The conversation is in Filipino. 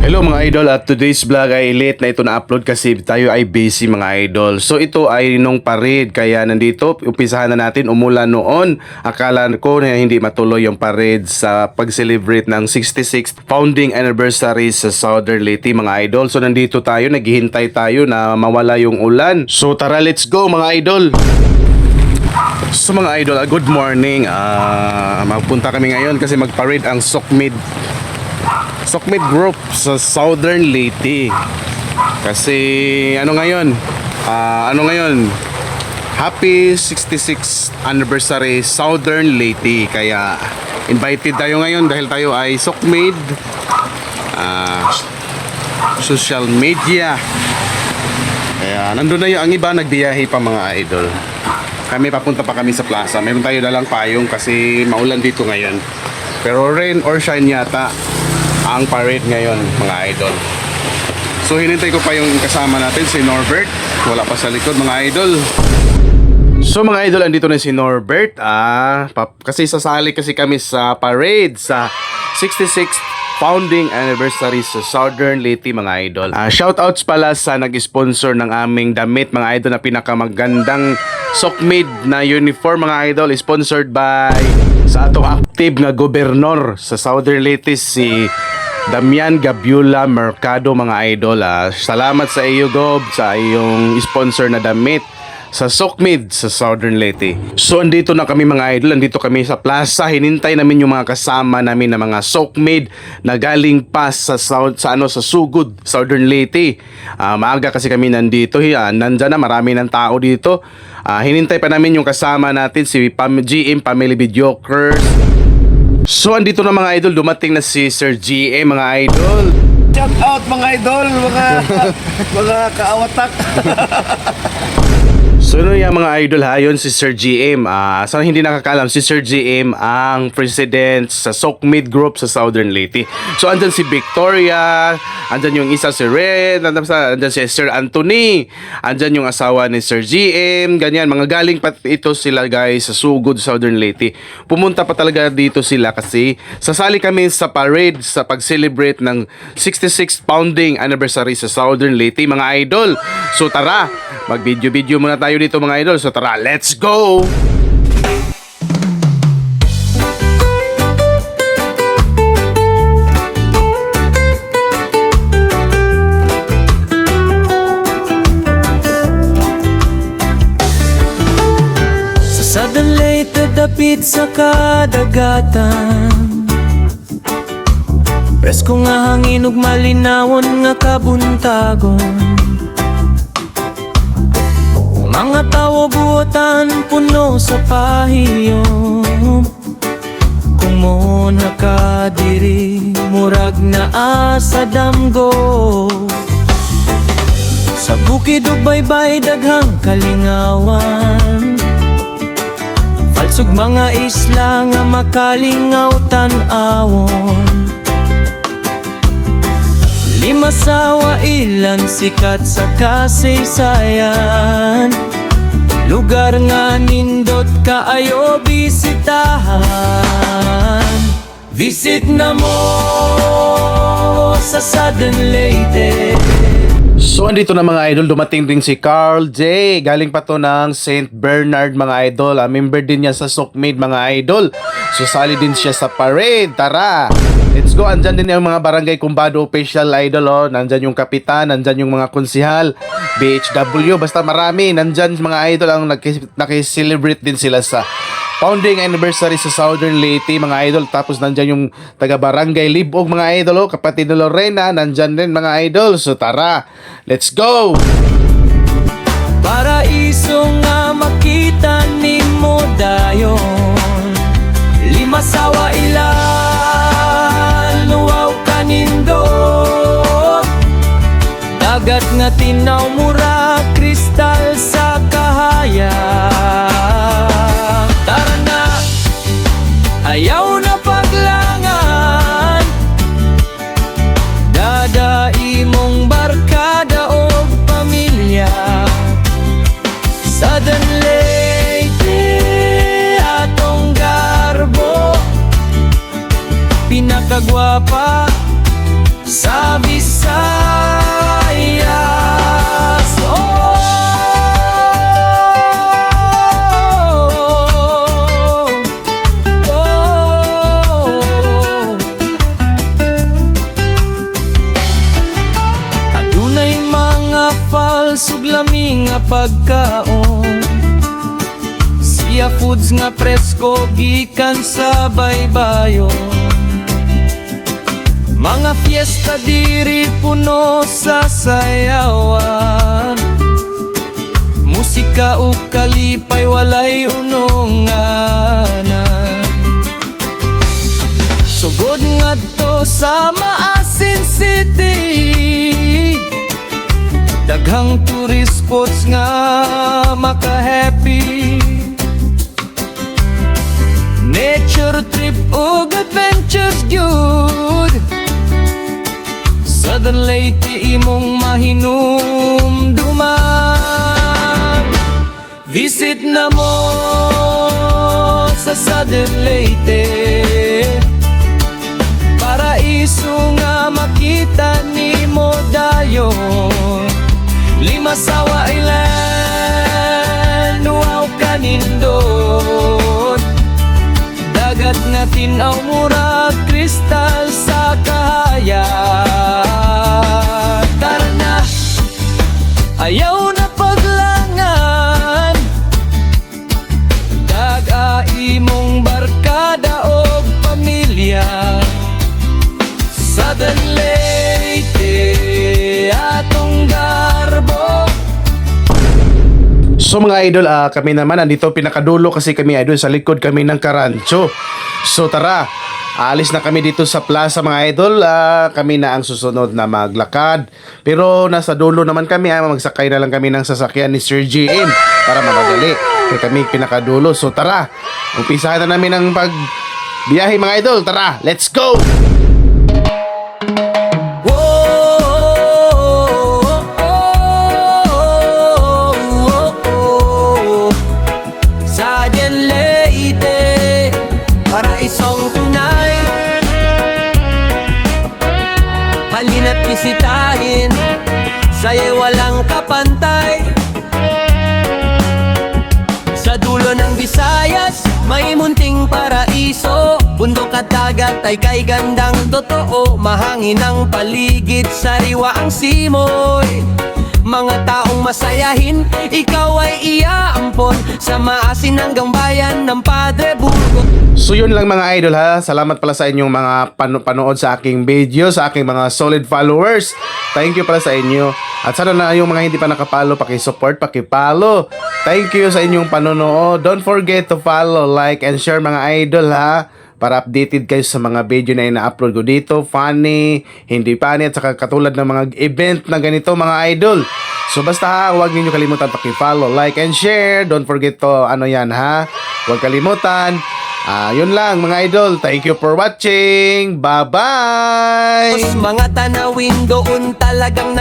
Hello mga idol, at today's vlog ay late na ito na-upload kasi tayo ay busy mga idol. So ito ay nung parade, kaya nandito, umpisahan na natin. Umulan noon, akala ko na hindi matuloy yung parade sa pag-celebrate ng 66th founding anniversary sa Southern Leyte mga idol. So nandito tayo, naghihintay tayo na mawala yung ulan. So tara, let's go mga idol! So mga idol, good morning. Magpunta kami ngayon kasi mag-parade ang Sokmid Group sa Southern Leyte. Kasi ano ngayon? Happy 66th anniversary Southern Leyte. Kaya invited tayo ngayon dahil tayo ay Sokmid social media. Kaya nandun na yung ang iba, nagbiyahe pa mga idol. Papunta pa kami sa plaza. Meron tayo dalang payong kasi maulan dito ngayon. Pero rain or shine yata ang parade ngayon mga idol. So hinintay ko pa yung kasama natin, si Norbert. Wala pa sa likod mga idol. So mga idol, andito na si Norbert. Kasi sasali kasi kami sa parade sa 66th founding anniversary sa Southern Leyte mga idol. Shoutouts pala sa nag-sponsor ng aming damit mga idol, na pinakamagandang Sokmid na uniform mga idol, sponsored by sa atong active nga gobernador sa Southern Leyte, si Damian Gabiula Mercado mga idol. Salamat sa iyo Gob sa iyong sponsor na damit sa Sokmid sa Southern Leyte. So andito na kami mga idol, andito kami sa plaza. Hinintay namin yung mga kasama namin na mga Sokmid na galing pa sa Sugod, Southern Leyte. Maaga kasi kami nandito. Nandyan na, marami ng tao dito. Hinintay pa namin yung kasama natin, si GM Family Videokers. So andito na mga idol, dumating na si Sir GM mga idol. Shout out mga idol, mga kaawatak. So yung mga idol yun si Sir GM. Sana hindi nakakalam, si Sir GM ang president sa Sokmid Group sa Southern Leyte. So andyan si Victoria, andyan yung isa si Red, andyan si Sir Anthony, andyan yung asawa ni Sir GM, ganyan. Mga galing pa ito sila guys sa Sugod, Southern Leyte. Pumunta pa talaga dito sila kasi sasali kami sa parade sa pag-celebrate ng 66th founding anniversary sa Southern Leyte mga idol. So tara, mag-video muna tayo dito mga idol. So tara, let's go! Sa Southern Leyte dapit sa kadagatan, presko nga hangin ug malinawon nga kabuntagon. Mga tao buotan puno sa pahiyom. Kung mo nakadiri murag na sa damgo. Sa bukid ug baybay daghang kalingawan, falsog mga isla nga makalingaw tan-awon. Limasawa ilan sikat sa kasaysayan, lugar nga nindot kaayo bisitahan. Visit na mo sa Southern Leyte. So andito na mga idol, dumating din si Carl J. Galing pa to ng St. Bernard mga idol. Member din niya sa Sokmid mga idol. So sali din siya sa parade. Tara, let's go. Andyan din yung mga barangay kumbado official idol. Nandyan yung kapitan, nandyan yung mga konsihal, BHW, basta marami. Nandyan mga idol ang nakiselebrate din sila sa founding anniversary sa Southern Leyte mga idol. Tapos nandyan yung taga barangay Libog mga idol, kapatid ni Lorena, nandyan din mga idol. So tara, let's go! Paraiso nga makita ni mo dayon, limasawa ilan luwaw kanindot. Dagat nga tinaw mura kristal sa kahaya. Tara na, ayaw na paglangan, dadai mong barkada o pamilya. Southern Leyte atong garbo, pinakagwapa sa suglami nga pagkaon. Siya foods nga presko gikan sa baybayon. Mga fiesta diri puno sa sayawan. Musika o kalipay walay unonganan. Sugod nga to sa Maasin City, daghang tourist spots nga maka-happy. Nature trip ug adventures gyud. Southern Leyte imong mahinumduman. Visit na mo sa Southern Leyte, paraiso nga makita nimo dayon. Limasawa Island, wow kanindot. Dagat nga tinaw murag kristal sa kahayag. Tara na, ayaw na paglangan. Daga imong barkada o pamilya. Southern Leyte, atong garbo. So mga idol, kami naman andito pinakadulo kasi kami idol sa likod kami ng Karancho. So tara, alis na kami dito sa plaza mga idol. Kami na ang susunod na maglakad. Pero nasa dulo naman kami, magsakay na lang kami ng sasakyan ni Sir GM para mamadali. Kaya kami pinakadulo. So tara, umpisahan na namin ang pagbiyahe mga idol. Tara, let's go! Halina't bisitahin, sa'yo'y walang kapantay. Sa dulo ng Visayas, may munting paraiso. Bundok at dagat ay kay gandang totoo. Mahangin ang paligid, sariwa ang simoy. Mga taong masayahin, ikaw ay iaampon. Sa Maasin hanggang bayan ng Padre Burgos. So yun lang mga idol ha. Salamat pala sa inyong mga panood sa aking video, sa aking mga solid followers. Thank you pala sa inyo. At sana na yung mga hindi pa nakapalo, paki-support, paki-follow. Thank you sa inyong panonood. Don't forget to follow, like, and share mga idol ha. Para updated kayo sa mga video na ina-upload ko dito. Funny, hindi funny, at saka katulad ng mga event na ganito mga idol. So basta ha, huwag niyo kalimutan paki-follow, like, and share. Don't forget to ano yan ha. Huwag kalimutan. Yun lang mga idol. Thank you for watching. Bye-bye! Mga tanawin doon talagang